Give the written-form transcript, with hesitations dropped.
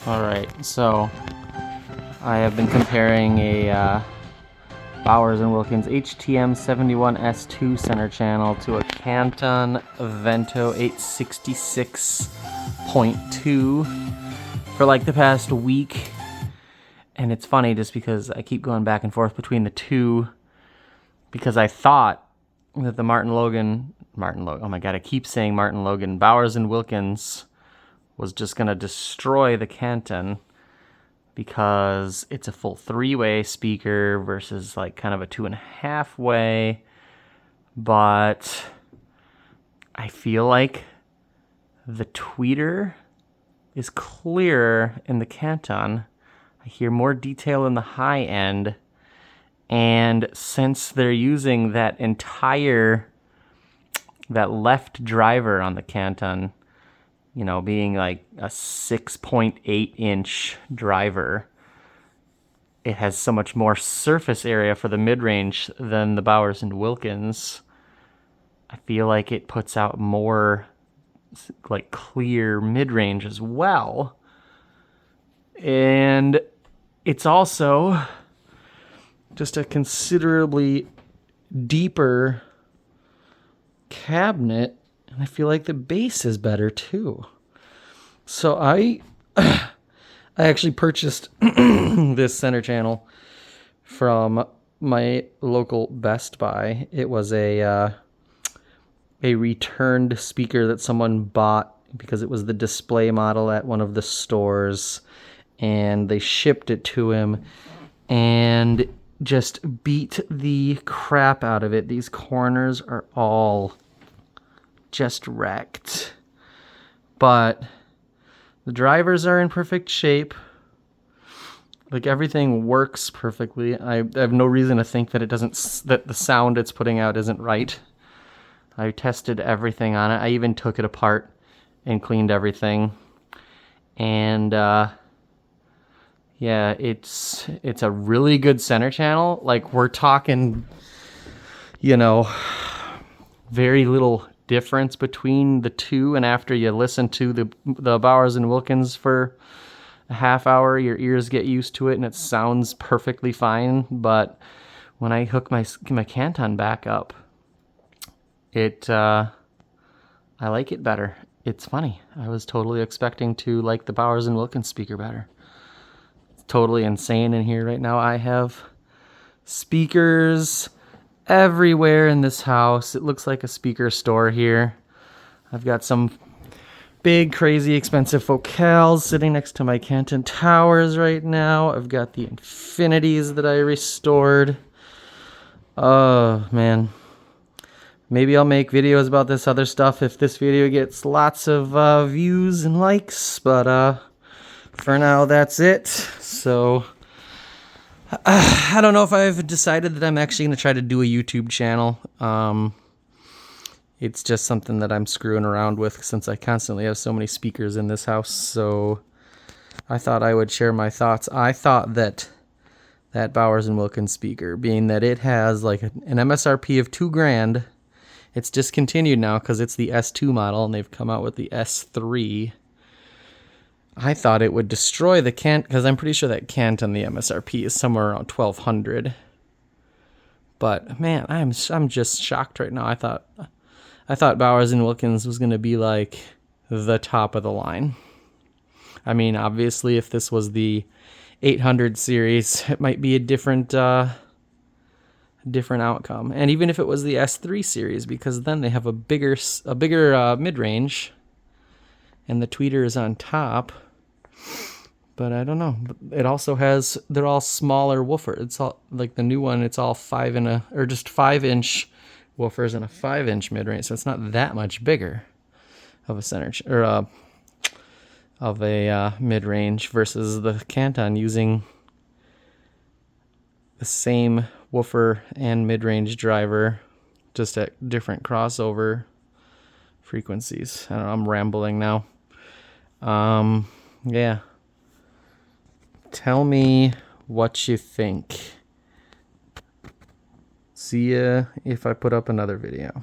Alright, so I have been comparing a Bowers Wilkins HTM71 S2 center channel to a Canton Vento 866.2 for like the past week. And it's funny just because I keep going back and forth between the two because I thought that the oh my god, I keep saying Martin Logan, Bowers and Wilkins was just going to destroy the Canton because it's a full 3-way speaker versus like kind of a 2.5-way. But I feel like the tweeter is clearer in the Canton. I hear more detail in the high end. And since they're using that left driver on the Canton, you know, being like a 6.8-inch driver, it has so much more surface area for the mid-range than the Bowers and Wilkins. I feel like it puts out more like clear mid-range as well. And it's also just a considerably deeper cabinet, and I feel like the bass is better too. So I actually purchased this center channel from my local Best Buy. It was a returned speaker that someone bought because it was the display model at one of the stores, and they shipped it to him and just beat the crap out of it. These corners are all just wrecked, but the drivers are in perfect shape. Like, everything works perfectly. I have no reason to think that that the sound it's putting out isn't right. I tested everything on it. I even took it apart and cleaned everything. And yeah, it's a really good center channel. Like, we're talking, you know, very little difference between the two, and after you listen to the Bowers and Wilkins for a half hour, your ears get used to it and it sounds perfectly fine. But when I hook my Canton back up, I like it better. It's funny. I was totally expecting to like the Bowers and Wilkins speaker better. It's totally insane in here right now. I have speakers everywhere in this house. It looks like a speaker store here. I've got some big, crazy, expensive Focals sitting next to my Canton Towers right now. I've got the Infinities that I restored. Oh, man. Maybe I'll make videos about this other stuff if this video gets lots of views and likes. But for now, that's it. So I don't know if I've decided that I'm actually going to try to do a YouTube channel. It's just something that I'm screwing around with since I constantly have so many speakers in this house. So I thought I would share my thoughts. I thought that Bowers and Wilkins speaker, being that it has like an MSRP of $2,000, it's discontinued now because it's the S2 model and they've come out with the S3. I thought it would destroy the Canton, because I'm pretty sure that Canton, the MSRP is somewhere around $1,200. But man, I'm just shocked right now. I thought Bowers and Wilkins was going to be like the top of the line. I mean, obviously, if this was the 800 series, it might be a different outcome. And even if it was the S3 series, because then they have a bigger mid-range, and the tweeter is on top. But I don't know. It also has, they're all smaller woofers. It's all like the new one. It's all 5-inch woofers and a 5-inch mid-range. So it's not that much bigger of a center of a mid-range versus the Canton using the same woofer and mid-range driver, just at different crossover frequencies. I don't know, I'm rambling now. Yeah. Tell me what you think. See ya if I put up another video.